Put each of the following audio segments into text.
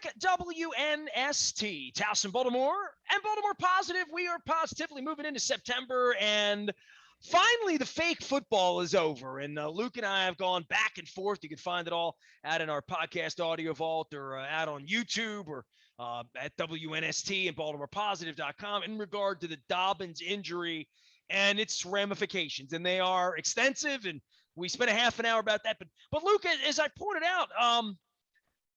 back at WNST, Towson, Baltimore, and Baltimore Positive. We are positively moving into September, and finally the fake football is over. And Luke and I have gone back and forth. You can find it all out in our podcast audio vault or out on YouTube or at WNST and BaltimorePositive.com in regard to the Dobbins injury and its ramifications. And they are extensive, and we spent a half an hour about that. But Luke, as I pointed out,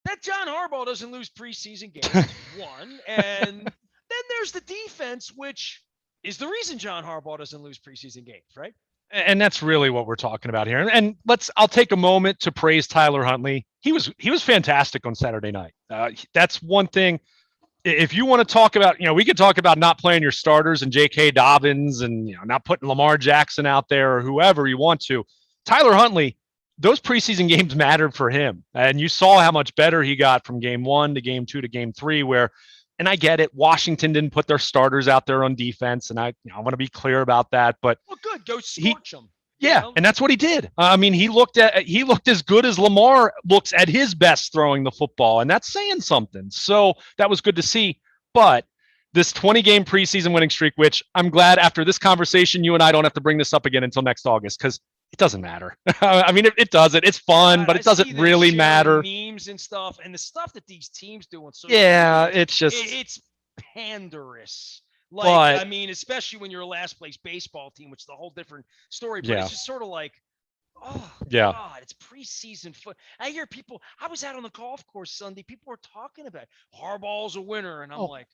that John Harbaugh doesn't lose preseason games, one. And then there's the defense, which is the reason John Harbaugh doesn't lose preseason games, right? And that's really what we're talking about here. And I'll take a moment to praise Tyler Huntley. He was fantastic on Saturday night. That's one thing. If you want to talk about, we could talk about not playing your starters and J.K. Dobbins and, not putting Lamar Jackson out there or whoever you want to. Tyler Huntley, those preseason games mattered for him. And you saw how much better he got from game 1 to game 2 to game 3, where, and I get it, Washington didn't put their starters out there on defense. And I want to be clear about that, but well, good. Go scorch them. Yeah. And that's what he did. He looked as good as Lamar looks at his best throwing the football. And that's saying something. So that was good to see. But this 20-game preseason winning streak, which I'm glad after this conversation, you and I don't have to bring this up again until next August, because it doesn't matter. It doesn't. It's fun, but it doesn't really matter. Memes and stuff, and the stuff that these teams do on social media, it's panderous. Especially when you're a last place baseball team, which is a whole different story. But it's just sort of like, oh, God, it's preseason foot. I hear people. I was out on the golf course Sunday. People were talking about Harbaugh's a winner, and I'm like,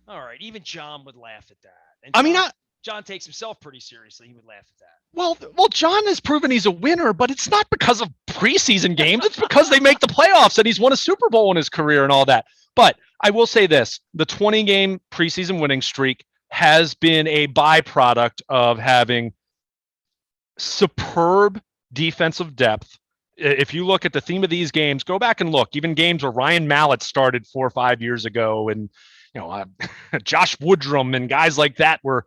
all right. Even John would laugh at that. And John takes himself pretty seriously. He would laugh at that. Well, John has proven he's a winner, but it's not because of preseason games. It's because they make the playoffs and he's won a Super Bowl in his career and all that. But I will say this, the 20-game preseason winning streak has been a byproduct of having superb defensive depth. If you look at the theme of these games, go back and look, even games where Ryan Mallett started 4 or 5 years ago, and Josh Woodrum and guys like that were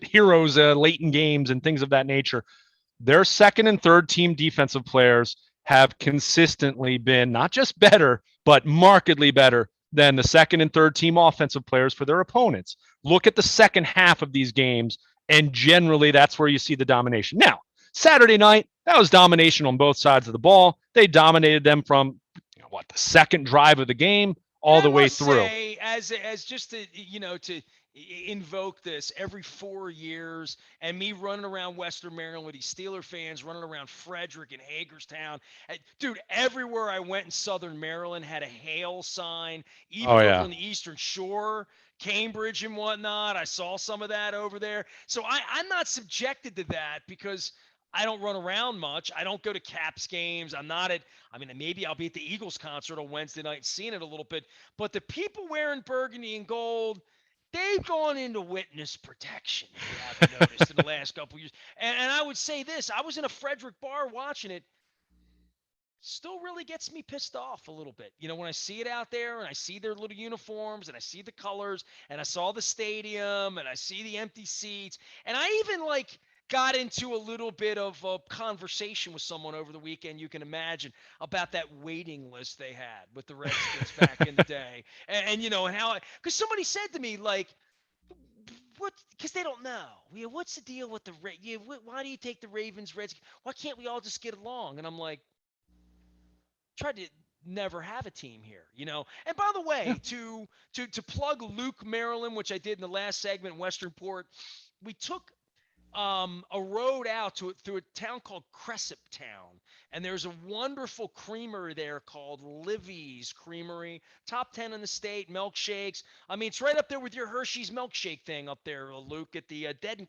heroes late in games and things of that nature. Their second and third team defensive players have consistently been not just better, but markedly better than the second and third team offensive players for their opponents. Look at the second half of these games, and generally that's where you see the domination. Now, Saturday night, that was domination on both sides of the ball. They dominated them from the second drive of the game all the way through. As just to invoke this every 4 years, and me running around Western Maryland with these Steeler fans running around Frederick and Hagerstown. Dude, everywhere I went in Southern Maryland had a hail sign, even over on the Eastern Shore, Cambridge and whatnot. I saw some of that over there. So I'm not subjected to that because I don't run around much. I don't go to Caps games. I'm not at, maybe I'll be at the Eagles concert on Wednesday night seeing it a little bit. But the people wearing burgundy and gold, they've gone into witness protection, if you haven't noticed, in the last couple of years. And I would say this. I was in a Frederick bar watching it. Still really gets me pissed off a little bit. When I see it out there and I see their little uniforms and I see the colors and I saw the stadium and I see the empty seats. And I even got into a little bit of a conversation with someone over the weekend, you can imagine, about that waiting list they had with the Redskins back in the day. And how, because somebody said to me, what, because they don't know. What's the deal with the, why do you take the Ravens, Redskins? Why can't we all just get along? And I'm like, try to never have a team here, And by the way, to plug Luke, Maryland, which I did in the last segment in Westernport, we took a road out through a town called Crescent Town, and there's a wonderful creamery there called Livy's Creamery, top 10 in the state, milkshakes. It's right up there with your Hershey's milkshake thing up there, Luke, at the Dead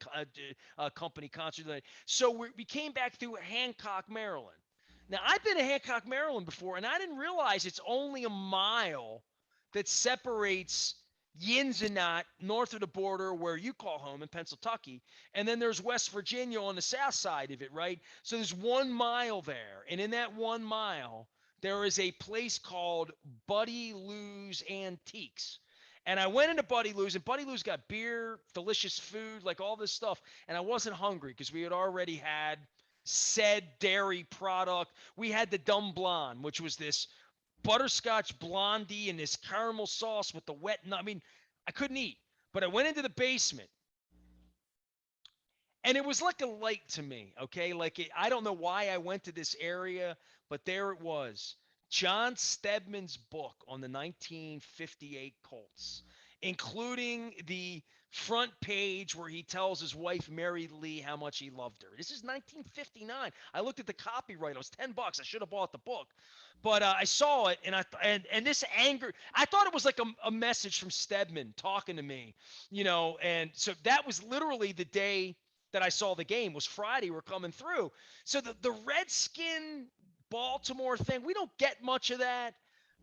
Company concert. So we came back through Hancock, Maryland. Now, I've been to Hancock, Maryland before, and I didn't realize it's only a mile that separates Yinzenat, north of the border where you call home in Pennsylvania, and then there's West Virginia on the south side of it, right? So there's 1 mile there, and in that 1 mile, there is a place called Buddy Lou's Antiques. And I went into Buddy Lou's, and Buddy Lou's got beer, delicious food, all this stuff, and I wasn't hungry because we had already had said dairy product. We had the Dumb Blonde, which was this butterscotch blondie and this caramel sauce with the wet nut. I mean, I couldn't eat. But I went into the basement, and it was like a light to me, okay? I don't know why I went to this area, but there it was. John Stedman's book on the 1958 Colts, including the front page where he tells his wife Mary Lee how much he loved her. This is 1959. I looked at the copyright. It was $10. I should have bought the book. But I saw it, and this anger, I thought it was like a message from Stedman talking to me, and so that was literally the day that I saw the game. Was Friday. We're coming through. So the Redskin Baltimore thing, we don't get much of that.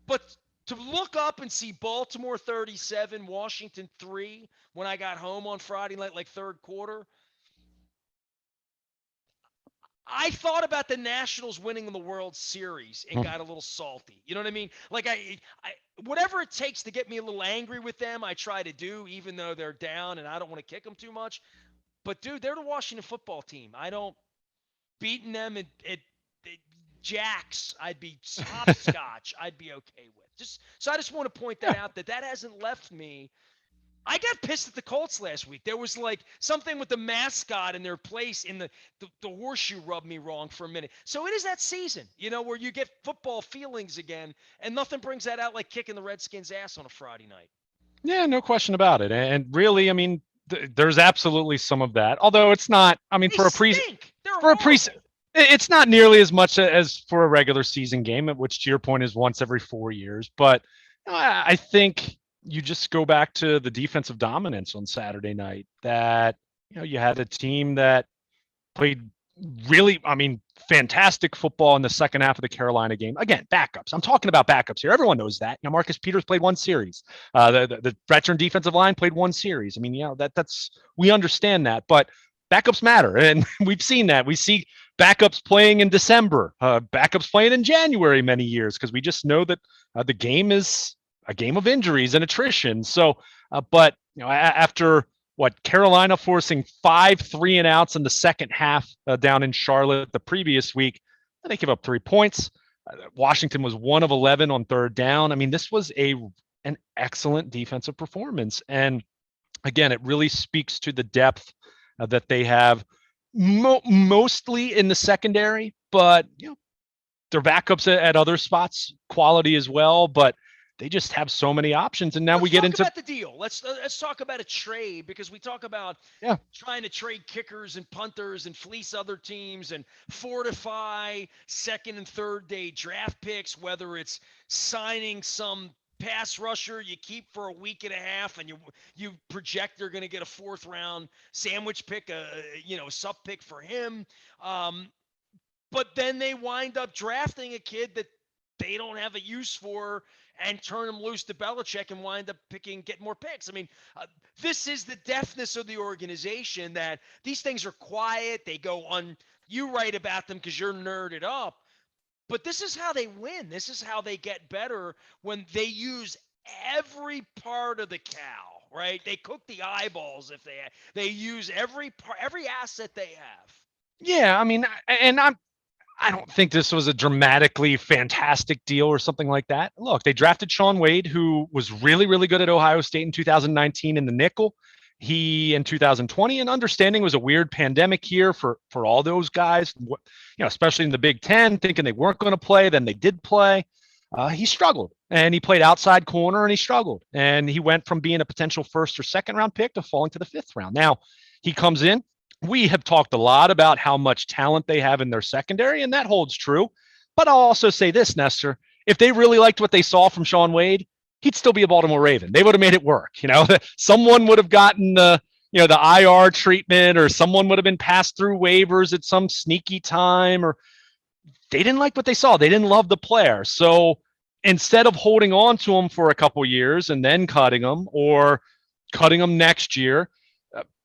But to look up and see Baltimore 37, Washington 3 when I got home on Friday night, like third quarter, I thought about the Nationals winning the World Series and got a little salty. You know what I mean? Like I whatever it takes to get me a little angry with them, I try to do, even though they're down and I don't want to kick them too much. But dude, they're the Washington football team. I don't beating them at jacks. I'd be hopscotch. I'd be okay with. I just want to point that out that hasn't left me. I got pissed at the Colts last week. There was like something with the mascot in their place in the horseshoe rubbed me wrong for a minute. So it is that season, where you get football feelings again, and nothing brings that out like kicking the Redskins' ass on a Friday night. Yeah, no question about it. And really, I mean, there's absolutely some of that. Although it's not, I mean, for a preseason, it's not nearly as much as for a regular season game, which to your point is once every 4 years. But I think you just go back to the defensive dominance on Saturday night, that you had a team that played really, I mean, fantastic football in the second half of the Carolina game. Again, backups. I'm talking about backups here. Everyone knows that. Marcus Peters played one series. The veteran defensive line played one series. I mean, that's we understand that, but backups matter, and we've seen that. We see backups playing in December, backups playing in January many years, because we just know that the game is a game of injuries and attrition. So, but after Carolina forcing 5 3-and-outs in the second half down in Charlotte the previous week, they gave up 3 points. Washington was 1 of 11 on third down. I mean, this was an excellent defensive performance, and again, it really speaks to the depth that they have, mostly in the secondary, but their backups at other spots, quality as well. But they just have so many options, and now we get into about the deal. Let's talk about a trade, because we talk about trying to trade kickers and punters and fleece other teams and fortify second and third day draft picks, whether it's signing some pass rusher you keep for a week and a half and you project they're going to get a 4th round sandwich pick, a sub pick for him, but then they wind up drafting a kid that they don't have a use for and turn him loose to Belichick and wind up getting more picks. I mean, this is the deafness of the organization, that these things are quiet. They go on. You write about them because you're nerded up. But this is how they win. This is how they get better, when they use every part of the cow, right? They cook the eyeballs if they use every asset they have. Yeah, I mean, and I don't think this was a dramatically fantastic deal or something like that. Look, they drafted Shaun Wade, who was really, really good at Ohio State in 2019 in the nickel. He in 2020, and understanding was a weird pandemic year for all those guys, especially in the Big Ten, thinking they weren't going to play. Then they did play. He struggled, and he played outside corner, and he struggled. And he went from being a potential 1st or 2nd round pick to falling to the 5th round. Now he comes in. We have talked a lot about how much talent they have in their secondary, and that holds true. But I'll also say this, Nestor, if they really liked what they saw from Shaun Wade, he'd still be a Baltimore Raven. They would have made it work. Someone would have gotten the IR treatment, or someone would have been passed through waivers at some sneaky time, or they didn't like what they saw. They didn't love the player. So instead of holding on to him for a couple years and then cutting him, or cutting him next year,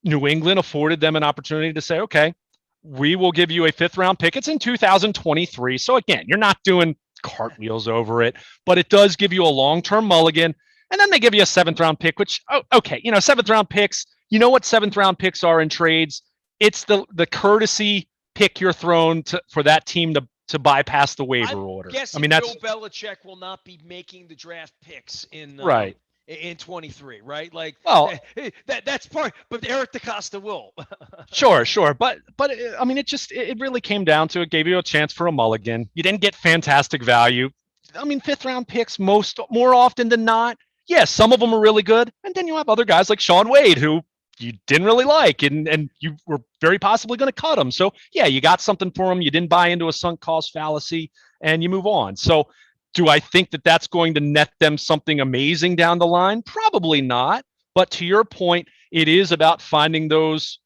New England afforded them an opportunity to say, okay, we will give you a 5th round pick. It's in 2023. So again, you're not doing cartwheels over it, but it does give you a long-term mulligan. And then they give you a 7th round pick, which, okay, 7th round picks, what 7th round picks are in trades? It's the courtesy pick you're thrown for that team to bypass the I'm waiver order. I guessing mean, Bill that's Belichick will not be making the draft picks right. in 23, right? Like Well, that's part, but Eric DeCosta will. sure, but I mean, it really came down to it. Gave you a chance for a mulligan. You didn't get fantastic value. I mean, fifth round picks more often than not. Yes, some of them are really good, and then you have other guys like Sean Wade who you didn't really like, and you were very possibly going to cut him. So yeah, you got something for him. You didn't buy into a sunk cost fallacy, and you move on. So do I think that that's going to net them something amazing down the line? Probably not. But to your point, it is about finding those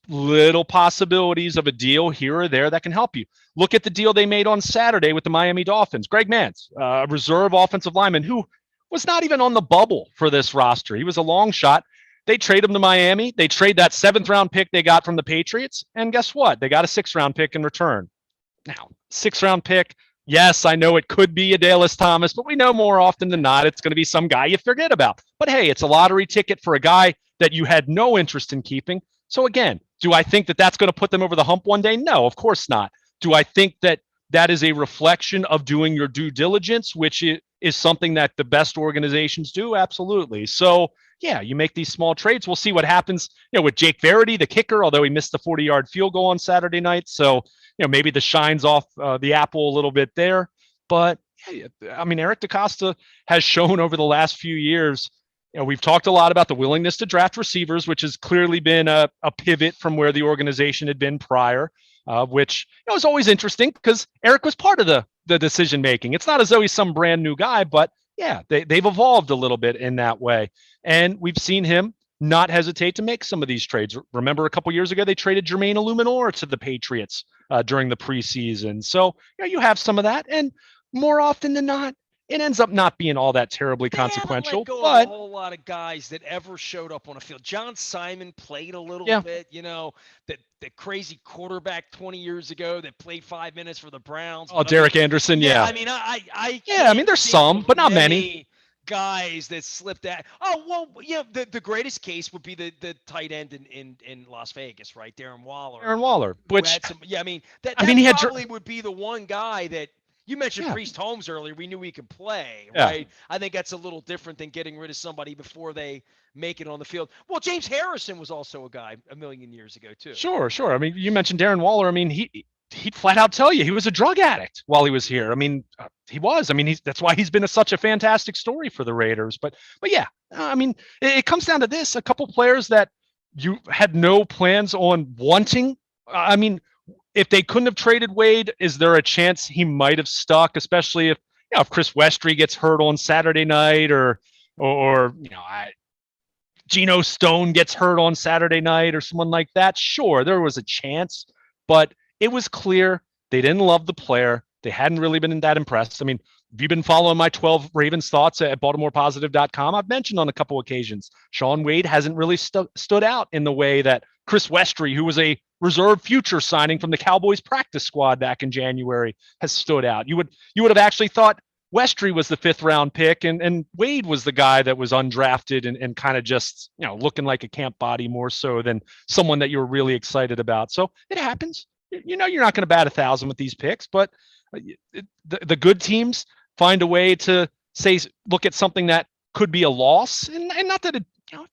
little possibilities of a deal here or there that can help you. Look at the deal they made on Saturday with the Miami Dolphins. Greg Mance, a reserve offensive lineman who was not even on the bubble for this roster. He was a long shot. They trade him to Miami. They trade that 7th-round pick they got from the Patriots. And guess what? They got a 6th-round pick in return. Now, 6th-round pick, yes, I know it could be a Dallas Thomas, but we know more often than not it's going to be some guy you forget about. But hey, it's a lottery ticket for a guy that you had no interest in keeping. So again, do I think that that's going to put them over the hump one day? No, of course not. Do I think that that is a reflection of doing your due diligence, which is something that the best organizations do? Absolutely. So yeah, you make these small trades. We'll see what happens, with Jake Verity, the kicker, although he missed the 40-yard field goal on Saturday night. So, maybe the shine's off the apple a little bit there. But yeah, I mean, Eric DeCosta has shown over the last few years, we've talked a lot about the willingness to draft receivers, which has clearly been a pivot from where the organization had been prior, which is always interesting because Eric was part of the decision making. It's not as though he's some brand new guy, but yeah, they've evolved a little bit in that way. And we've seen him not hesitate to make some of these trades. Remember a couple years ago, they traded Jermaine Illuminor to the Patriots during the preseason. So you have some of that. And more often than not, it ends up not being all that terribly consequential. Let go but of a whole lot of guys that ever showed up on a field. John Simon played a little yeah, bit, that crazy quarterback 20 years ago that played 5 minutes for the Browns. Oh, Derek Anderson, yeah. I mean, I yeah, I mean, there's some, but not many guys that slipped that. Oh, well, the greatest case would be the tight end in Las Vegas, right? Darren Waller. Which, I mean, that he probably would be the one guy that. You mentioned Priest Holmes earlier. We knew he could play, right? I think that's a little different than getting rid of somebody before they make it on the field. Well, James Harrison was also a guy a million years ago, too. Sure. I mean, you mentioned Darren Waller. I mean, he'd flat out tell you he was a drug addict while he was here. I mean, he was. I mean, that's why he's been such a fantastic story for the Raiders. But yeah, I mean, it comes down to this. A couple players that you had no plans on wanting. I mean, if they couldn't have traded Wade, is there a chance he might have stuck, especially if Chris Westry gets hurt on Saturday night or Geno Stone gets hurt on Saturday night or someone like that? Sure, there was a chance, but it was clear they didn't love the player. They hadn't really been that impressed. I mean, if you've been following my 12 Ravens thoughts at BaltimorePositive.com, I've mentioned on a couple occasions, Sean Wade hasn't really stood out in the way that Chris Westry, who was a reserve future signing from the Cowboys practice squad back in January, has stood out. You would have actually thought Westry was the 5th-round pick and Wade was the guy that was undrafted and kind of just, looking like a camp body more so than someone that you're really excited about. So it happens. You're not going to bat 1,000 with these picks, but the good teams find a way to look at something that could be a loss, and not that if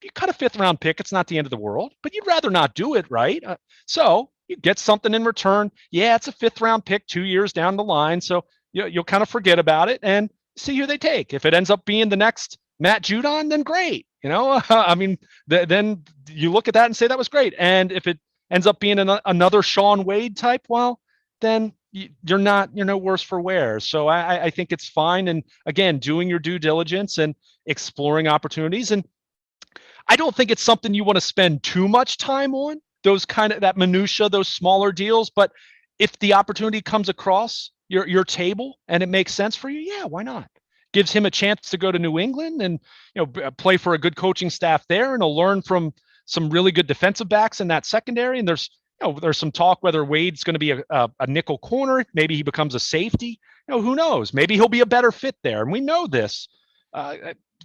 you cut a 5th-round pick, it's not the end of the world, but you'd rather not do it, right? So you get something in return. Yeah, it's a 5th-round pick 2 years down the line, so you'll kind of forget about it and see who they take. If it ends up being the next Matt Judon, then great. I mean, then you look at that and say that was great. And if it ends up being another Sean Wade type, well, then you're no worse for wear. So I think it's fine. And again, doing your due diligence and exploring opportunities. And I don't think it's something you want to spend too much time on, that minutia, those smaller deals. But if the opportunity comes across your table and it makes sense for you, yeah, why not? Gives him a chance to go to New England and play for a good coaching staff there, and he'll learn from some really good defensive backs in that secondary. And there's some talk whether Wade's going to be a nickel corner. Maybe he becomes a safety. Who knows? Maybe he'll be a better fit there. And we know this.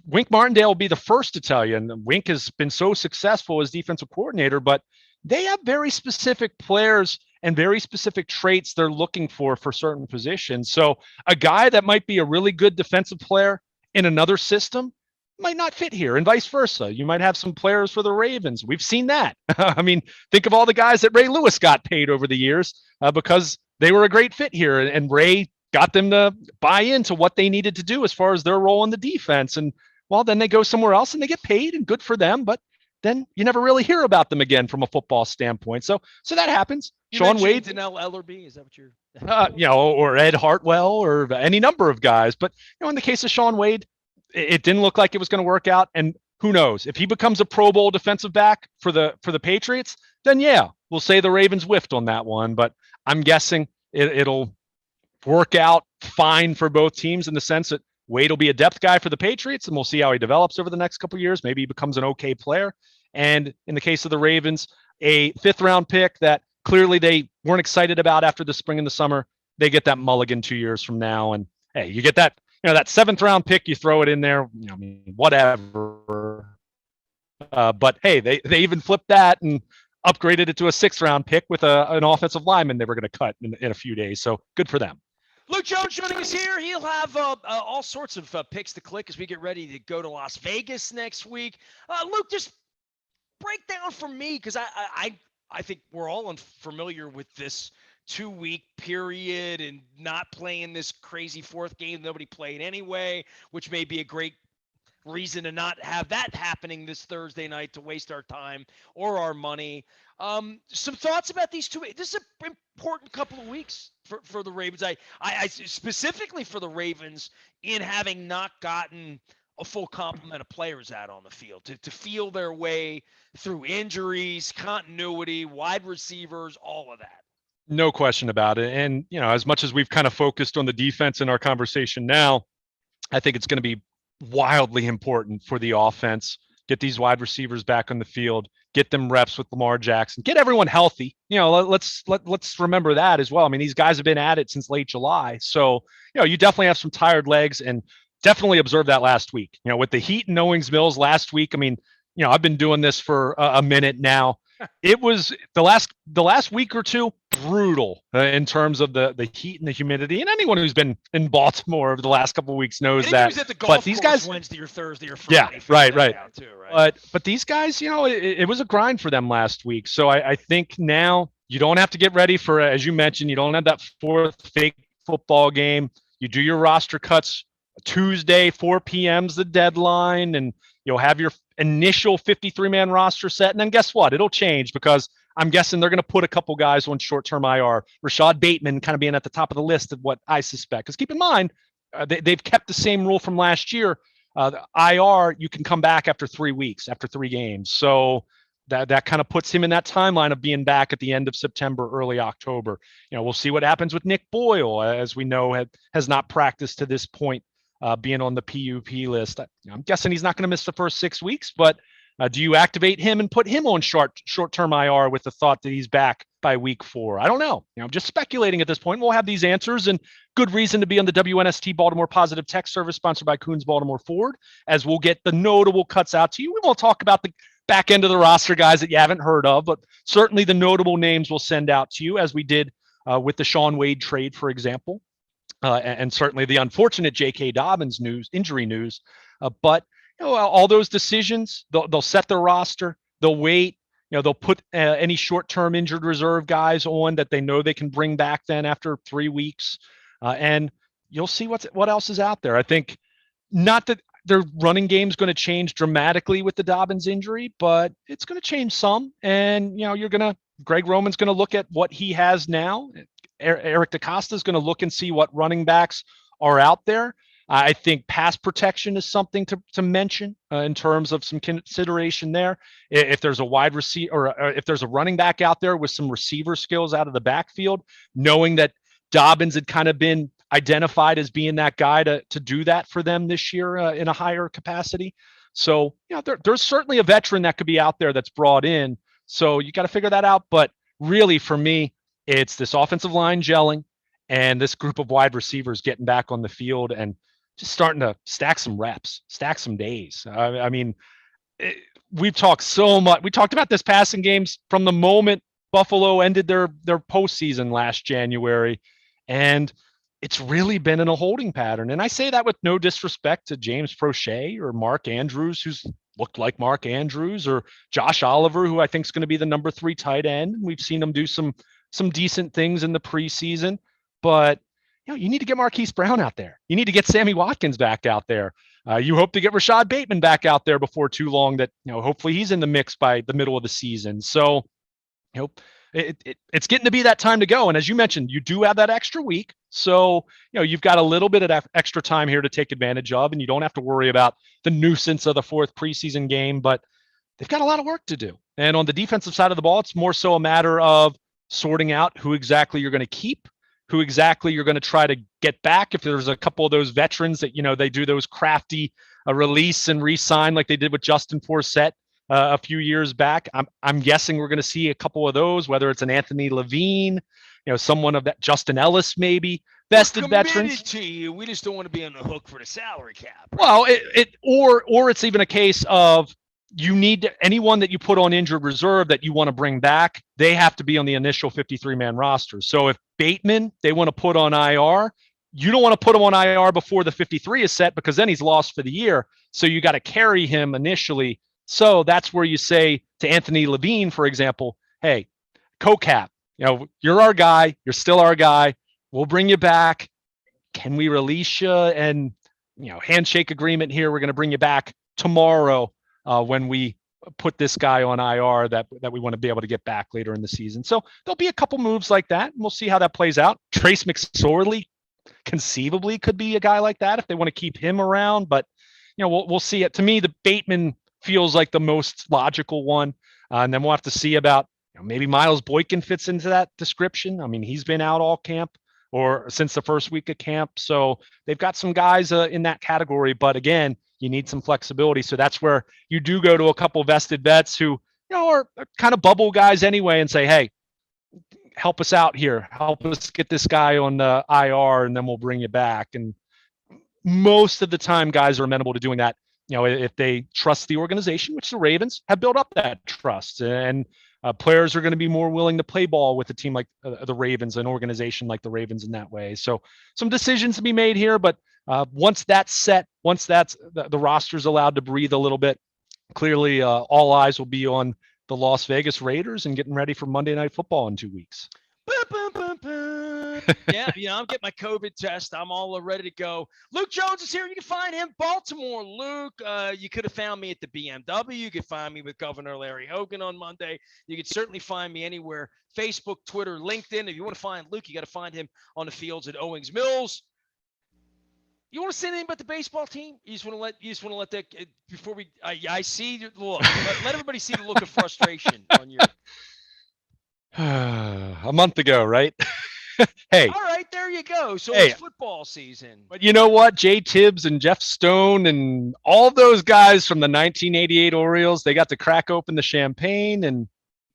Wink Martindale will be the first to tell you, and Wink has been so successful as defensive coordinator, but they have very specific players and very specific traits they're looking for certain positions. So a guy that might be a really good defensive player in another system might not fit here, and vice versa. You might have some players for the Ravens. We've seen that. I mean, think of all the guys that Ray Lewis got paid over the years because they were a great fit here, and Ray got them to buy into what they needed to do as far as their role in the defense. And well, then they go somewhere else and they get paid, and good for them. But then you never really hear about them again from a football standpoint. So that happens. You Shaun Wade, Donnell Ellerbe, is that what you're? or Ed Hartwell, or any number of guys. But in the case of Shaun Wade, it didn't look like it was going to work out. And who knows if he becomes a Pro Bowl defensive back for the Patriots? Then yeah, we'll say the Ravens whiffed on that one. But I'm guessing it'll work out fine for both teams in the sense that Wade will be a depth guy for the Patriots, and we'll see how he develops over the next couple of years. Maybe he becomes an okay player. And in the case of the Ravens, a 5th-round pick that clearly they weren't excited about after the spring and the summer. They get that mulligan 2 years from now. And hey, you get that, that 7th-round pick, you throw it in there, I mean, whatever. But hey, they even flipped that and upgraded it to a 6th-round pick with an offensive lineman they were going to cut in a few days. So good for them. Luke Jones joining us here. He'll have all sorts of picks to click as we get ready to go to Las Vegas next week. Luke, just break down for me, because I think we're all unfamiliar with this 2-week period and not playing this crazy 4th game nobody played anyway, which may be a great reason to not have that happening this Thursday night to waste our time or our money. Some thoughts about these 2 weeks. This is an important couple of weeks for the Ravens. I specifically for the Ravens in having not gotten a full complement of players out on the field to feel their way through injuries, continuity, wide receivers, all of that. No question about it. And, as much as we've kind of focused on the defense in our conversation now, I think it's going to be wildly important for the offense. Get these wide receivers back on the field, get them reps with Lamar Jackson, get everyone healthy. Let's remember that as well. I mean, these guys have been at it since late July. So, you definitely have some tired legs, and definitely observed that last week, with the heat in Owings Mills last week. I mean, I've been doing this for a minute now. It was the last week or two brutal in terms of the heat and the humidity. And anyone who's been in Baltimore over the last couple of weeks knows that. Was at the golf but these guys, Wednesday or Thursday or Friday. Yeah, right. Too, right. But these guys, it was a grind for them last week. So I think now you don't have to get ready for, as you mentioned, you don't have that 4th fake football game. You do your roster cuts Tuesday, 4 p.m.'s the deadline, and you'll have your initial 53-man roster set. And then guess what? It'll change, because I'm guessing they're going to put a couple guys on short-term IR. Rashad Bateman kind of being at the top of the list of what I suspect. Because keep in mind, they've kept the same rule from last year. The IR, you can come back after 3 weeks, after 3 games. So that kind of puts him in that timeline of being back at the end of September, early October. We'll see what happens with Nick Boyle, as we know has not practiced to this point, being on the PUP list. I'm guessing he's not going to miss the first 6 weeks, but do you activate him and put him on short-term IR with the thought that he's back by week 4? I don't know. I'm just speculating at this point. We'll have these answers, and good reason to be on the WNST Baltimore Positive Text Service, sponsored by Coons Baltimore Ford, as we'll get the notable cuts out to you. We won't talk about the back end of the roster guys that you haven't heard of, but certainly the notable names we'll send out to you, as we did with the Shaun Wade trade, for example. And certainly the unfortunate J.K. Dobbins injury news. But all those decisions, they'll set their roster. They'll wait. They'll put any short-term injured reserve guys on that they know they can bring back then after 3 weeks. And you'll see what else is out there. I think not that their running game is going to change dramatically with the Dobbins injury, but it's going to change some. And, Greg Roman's going to look at what he has now. Eric DaCosta is going to look and see what running backs are out there. I think pass protection is something to mention in terms of some consideration there. If there's a wide receiver, or if there's a running back out there with some receiver skills out of the backfield, knowing that Dobbins had kind of been identified as being that guy to do that for them this year in a higher capacity. So, there's certainly a veteran that could be out there that's brought in. So you got to figure that out. But really, for me, it's this offensive line gelling and this group of wide receivers getting back on the field and just starting to stack some reps, stack some days. We've talked so much. We talked about this passing games from the moment Buffalo ended their postseason last January, and it's really been in a holding pattern. And I say that with no disrespect to James Prochet or Mark Andrews, who's looked like Mark Andrews, or Josh Oliver, who I think is going to be the number 3 tight end. We've seen him do some decent things in the preseason, but you need to get Marquise Brown out there. You need to get Sammy Watkins back out there. You hope to get Rashad Bateman back out there before too long. That hopefully he's in the mix by the middle of the season. So it's getting to be that time to go. And as you mentioned, you do have that extra week. So, you've got a little bit of extra time here to take advantage of, and you don't have to worry about the nuisance of the 4th preseason game, but they've got a lot of work to do. And on the defensive side of the ball, it's more so a matter of sorting out who exactly you're going to keep, who exactly you're going to try to get back. If there's a couple of those veterans that, they do those crafty release and re-sign like they did with Justin Forsett a few years back. I'm guessing we're going to see a couple of those, whether it's an Anthony Levine, someone of that, Justin Ellis, maybe vested veterans. To you, we just don't want to be on the hook for the salary cap. Right? Well, or it's even a case of you need anyone that you put on injured reserve that you want to bring back, they have to be on the initial 53-man roster. So if Bateman they want to put on IR, you don't want to put him on IR before the 53 is set, because then he's lost for the year. So you got to carry him initially. So that's where you say to Anthony Levine, for example, hey, co-cap, you're our guy. You're still our guy. We'll bring you back. Can we release you? And, handshake agreement here. We're going to bring you back tomorrow when we put this guy on IR that we want to be able to get back later in the season. So there'll be a couple moves like that, and we'll see how that plays out. Trace McSorley conceivably could be a guy like that if they want to keep him around. But, we'll see it. To me, the Bateman feels like the most logical one. And then we'll have to see about maybe Miles Boykin fits into that description. I mean, he's been out all camp or since the first week of camp. So they've got some guys in that category. But again, you need some flexibility. So that's where you do go to a couple vested vets who are kind of bubble guys anyway and say, hey, help us out here. Help us get this guy on the IR, and then we'll bring you back. And most of the time, guys are amenable to doing that. If they trust the organization, which the Ravens have built up that trust, and players are going to be more willing to play ball with a team like the Ravens, an organization like the Ravens in that way. So some decisions to be made here, but once that's set, once that's the roster's allowed to breathe a little bit, clearly all eyes will be on the Las Vegas Raiders and getting ready for Monday Night Football in 2 weeks. Yeah, I'm getting my COVID test. I'm all ready to go. Luke Jones is here. You can find him, Baltimore. Luke, you could have found me at the BMW. You could find me with Governor Larry Hogan on Monday. You could certainly find me anywhere. Facebook, Twitter, LinkedIn. If you want to find Luke, you got to find him on the fields at Owings Mills. You want to say anything about the baseball team? You just want to let that before we. I see the look. Let everybody see the look of frustration on your. A month ago, right? Hey. All right, there you go. So it's football season. But you know what? Jay Tibbs and Jeff Stone and all those guys from the 1988 Orioles, they got to crack open the champagne, and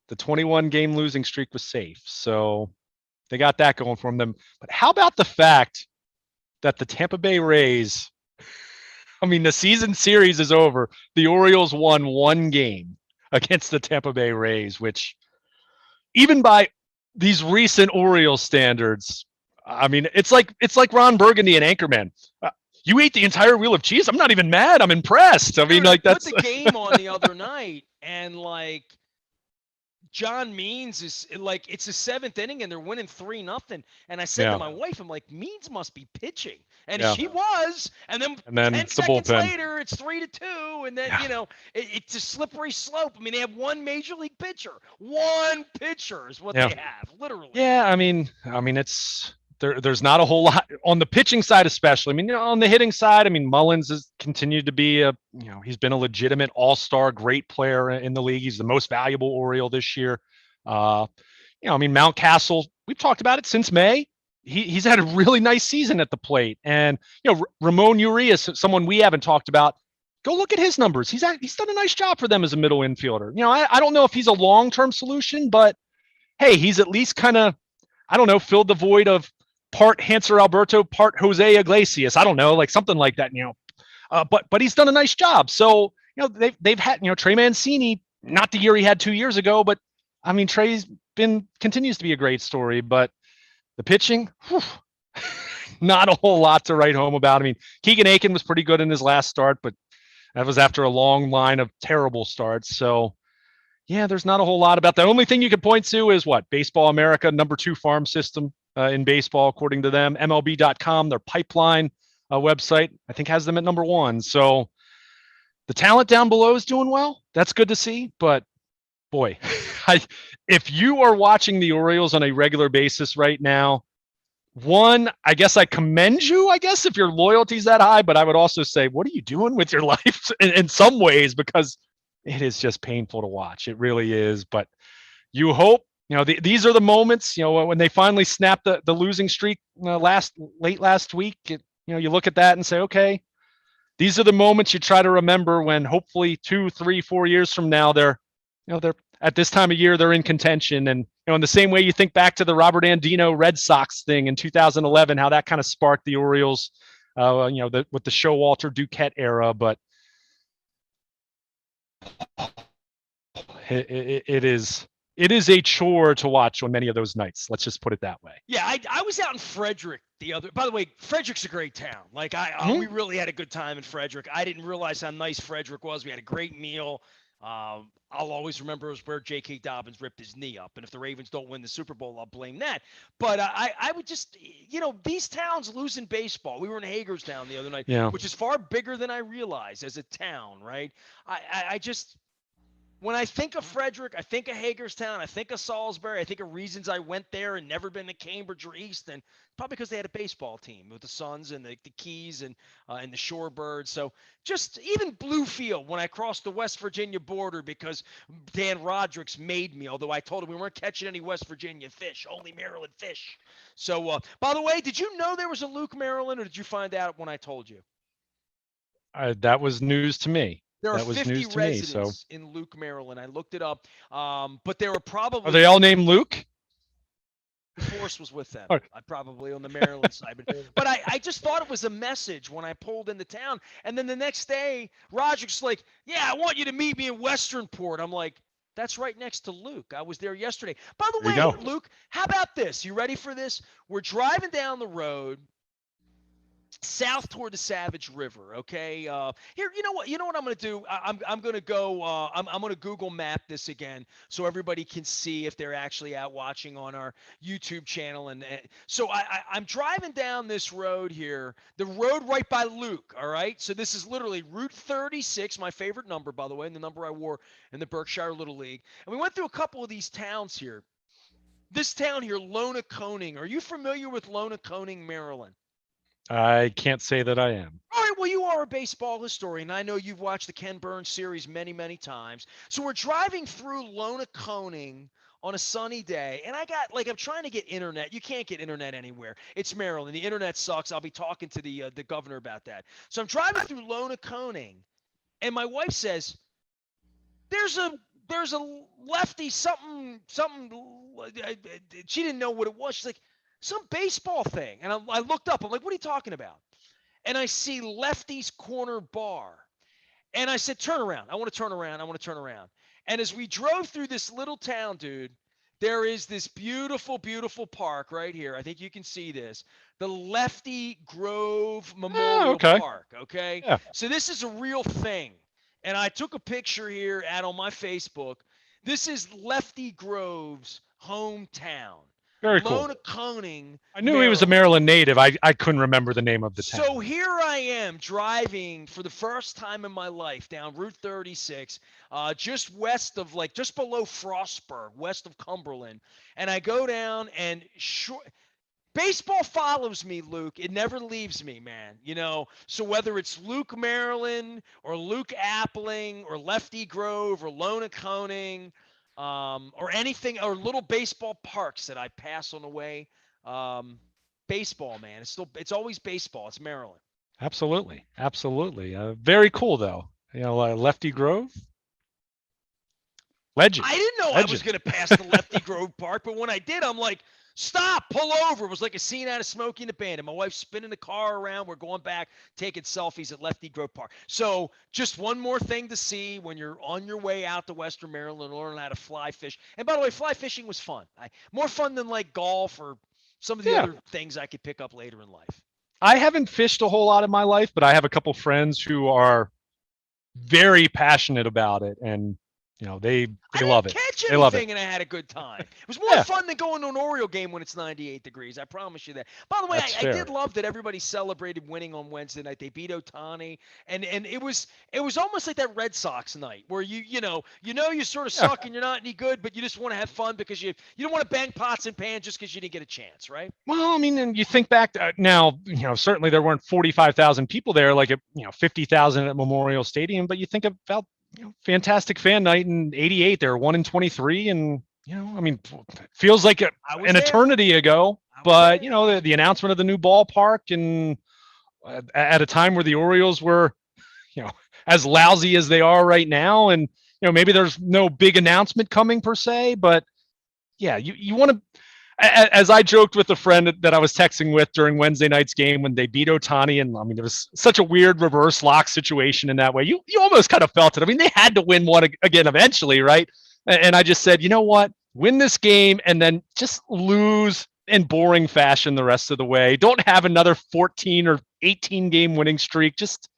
the 21-game losing streak was safe. So they got that going for them. But how about the fact that the Tampa Bay Rays, the season series is over. The Orioles won 1 game against the Tampa Bay Rays, which even by these recent Orioles standards, it's like Ron Burgundy and Anchorman. You ate the entire wheel of cheese. I'm not even mad. I'm impressed. That's put the game on the other night, and John Means is it's the 7th inning and they're winning 3-0. And I said to my wife, I'm like, Means must be pitching. And she was. And then 10 seconds later, it's 3-2. And then, it's a slippery slope. They have one major league pitcher. One pitcher is what they have, literally. Yeah, it's there's not a whole lot on the pitching side, especially. On the hitting side, Mullins has continued to be he's been a legitimate all-star, great player in the league. He's the most valuable Oriole this year. Mountcastle, we've talked about it since May. He's had a really nice season at the plate. And, Ramon Urias, someone we haven't talked about, go look at his numbers. He's done a nice job for them as a middle infielder. I don't know if he's a long-term solution, but hey, he's at least kind of, filled the void of part Hanser Alberto, part Jose Iglesias. I don't know, something like that, but he's done a nice job. So, they've had, Trey Mancini, not the year he had 2 years ago, but Trey's continues to be a great story, but the pitching, not a whole lot to write home about. I mean, Keegan Aiken was pretty good in his last start, but that was after a long line of terrible starts. So, yeah, there's not a whole lot about that. The only thing you could point to is what? Baseball America, #2 farm system in baseball, according to them. MLB.com, their pipeline website, I think has them at #1. So the talent down below is doing well. That's good to see. But boy, if you are watching the Orioles on a regular basis right now, one, I guess I commend you, I guess, if your loyalty's that high, but I would also say, what are you doing with your life in some ways? Because it is just painful to watch. It really is. But you hope, these are the moments, when they finally snap the losing streak late last week, you look at that and say, okay, these are the moments you try to remember when hopefully 2, 3, 4 years from now, they're at this time of year, they're in contention. And, in the same way you think back to the Robert Andino Red Sox thing in 2011, how that kind of sparked the Orioles, with the Showalter Duquette era. But it is a chore to watch on many of those nights. Let's just put it that way. Yeah, I was out in Frederick by the way, Frederick's a great town. Like we really had a good time in Frederick. I didn't realize how nice Frederick was. We had a great meal. I'll always remember it was where J.K. Dobbins ripped his knee up. And if the Ravens don't win the Super Bowl, I'll blame that. But I would just, these towns lose in baseball. We were in Hagerstown the other night, which is far bigger than I realized as a town, right? I just, when I think of Frederick, I think of Hagerstown, I think of Salisbury, I think of reasons I went there and never been to Cambridge or Easton. Probably because they had a baseball team with the Suns and the Keys and the Shorebirds. So just even Bluefield when I crossed the West Virginia border because Dan Rodricks made me, although I told him we weren't catching any West Virginia fish, only Maryland fish. So, by the way, did you know there was a Luke, Maryland, or did you find out when I told you? That was news to me. There are 50 residents in Luke, Maryland. I looked it up, but there were probably. Are they all named Luke? Force was with them. I probably on the Maryland side, but I just thought it was a message when I pulled into town, and then the next day, Roger's like, "Yeah, I want you to meet me in Westernport." I'm like, "That's right next to Luke. I was there yesterday." By the way, Luke, how about this? You ready for this? We're driving down the road. South toward the Savage River, okay? Here, you know what I'm going to do? I'm going to go. I'm going to Google Map this again so everybody can see if they're actually out watching on our YouTube channel. And so I'm driving down this road here, the road right by Luke. All right. So this is literally Route 36, my favorite number, by the way, and the number I wore in the Berkshire Little League. And we went through a couple of these towns here. This town here, Lonaconing. Are you familiar with Lonaconing, Maryland? I can't say that I am. All right, well, you are a baseball historian. I know you've watched the Ken Burns series many, many times. So we're driving through Lonaconing on a sunny day, and I'm trying to get internet. You can't get internet anywhere. It's Maryland. The internet sucks. I'll be talking to the governor about that. So I'm driving through Lonaconing, and my wife says, there's a lefty something. She didn't know what it was. She's like, some baseball thing. And I looked up. I'm like, what are you talking about? And I see Lefty's Corner Bar. And I said, turn around. I want to turn around. And as we drove through this little town, dude, there is this beautiful, beautiful park right here. I think you can see this. The Lefty Grove Memorial Park, okay? Yeah. So this is a real thing. And I took a picture here on my Facebook. This is Lefty Grove's hometown. Very cool. Lonaconing. I knew he was a Maryland native. I couldn't remember the name of the town. So here I am driving for the first time in my life down Route 36, just west of just below Frostburg, west of Cumberland. And I go down and baseball follows me, Luke. It never leaves me, man. So whether it's Luke, Maryland, or Luke Appling, or Lefty Grove, or Lonaconing, or anything, or little baseball parks that I pass on the way. Baseball, man. It's always baseball. It's Maryland. Absolutely. Very cool, though. Lefty Grove. Legend. I didn't know I was going to pass the Lefty Grove Park, but when I did, I'm like, Stop, pull over. It was like a scene out of Smokey and the Bandit. My wife's spinning the car around. We're going back, taking selfies at Lefty Grove Park. So just one more thing to see when you're on your way out to Western Maryland, learn how to fly fish. And by the way, fly fishing was fun. More fun than like golf or some of the Yeah. other things I could pick up later in life. I haven't fished a whole lot in my life, but I have a couple friends who are very passionate about it, and they I love didn't it. catch They love it. anything and I had a good time. It was more Yeah, fun than going to an Oriole game when it's 98 degrees. I promise you that. By the way, that's I did fair. love that everybody celebrated winning on Wednesday night. They beat Otani, and it was almost like that Red Sox night where you sort of Yeah. suck and you're not any good, but you just want to have fun because you don't want to bang pots and pans just because you didn't get a chance, right? Well, I mean, and you think back to, now, certainly there weren't 45,000 people there, like 50,000 at Memorial Stadium, but you think about fantastic fan night in '88. They were 1-23, and I mean, feels like I was an there. eternity ago. I was But there. the announcement of the new ballpark, and at a time where the Orioles were you know as lousy as they are right now, and maybe there's no big announcement coming per se, but yeah, you want to. As I joked with a friend that I was texting with during Wednesday night's game when they beat Otani, and I mean, it was such a weird reverse lock situation in that way. You almost kind of felt it. I mean, they had to win one again eventually, right? And I just said, you know what? Win this game and then just lose in boring fashion the rest of the way. Don't have another 14 or 18 game winning streak. Just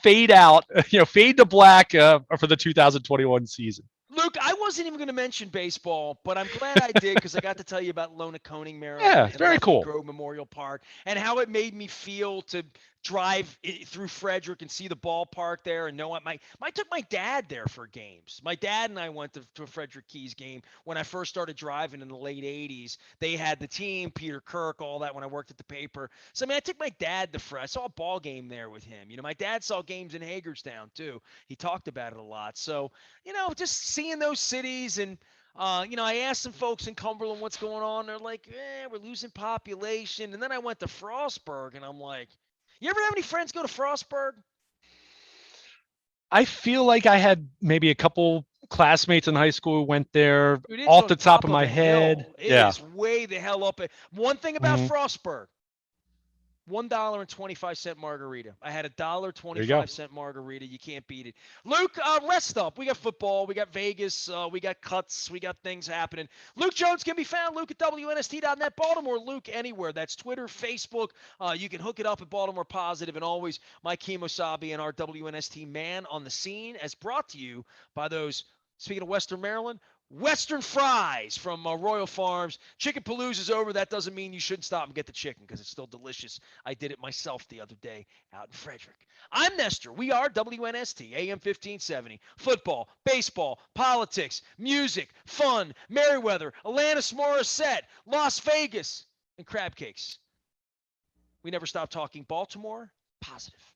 fade out. Fade to black for the 2021 season. Luke, I wasn't even going to mention baseball, but I'm glad I did because I got to tell you about Lonaconing, Yeah, Maryland, and very Lefty cool. Grove Memorial Park, and how it made me feel to drive through Frederick and see the ballpark there. And know what, I took my dad there for games. My dad and I went to a Frederick Keys game when I first started driving in the late '80s. They had the team, Peter Kirk, all that when I worked at the paper. So I mean, I took my dad to Fred. I saw a ball game there with him. My dad saw games in Hagerstown too. He talked about it a lot. So just seeing those cities and I asked some folks in Cumberland what's going on. They're like, we're losing population. And then I went to Frostburg and I'm like, you ever have any friends go to Frostburg? I feel like I had maybe a couple classmates in high school who went there. Dude, it's Off on the top top of of my a head, hill. It yeah. is way the hell up. One thing about Mhm. Frostburg, $1.25 margarita. I had a There you go. $1.25 margarita. You can't beat it. Luke, rest up. We got football. We got Vegas. We got cuts. We got things happening. Luke Jones can be found. Luke at WNST.net. Baltimore Luke anywhere. That's Twitter, Facebook. You can hook it up at Baltimore Positive. And always Mike Kemosabe and our WNST man on the scene, as brought to you by those, speaking of Western Maryland, Western fries from Royal Farms. Chicken Palooza is over. That doesn't mean you shouldn't stop and get the chicken because it's still delicious. I did it myself the other day out in Frederick. I'm Nestor. We are WNST, AM 1570. Football, baseball, politics, music, fun, Merriweather, Alanis Morissette, Las Vegas, and crab cakes. We never stop talking Baltimore positive.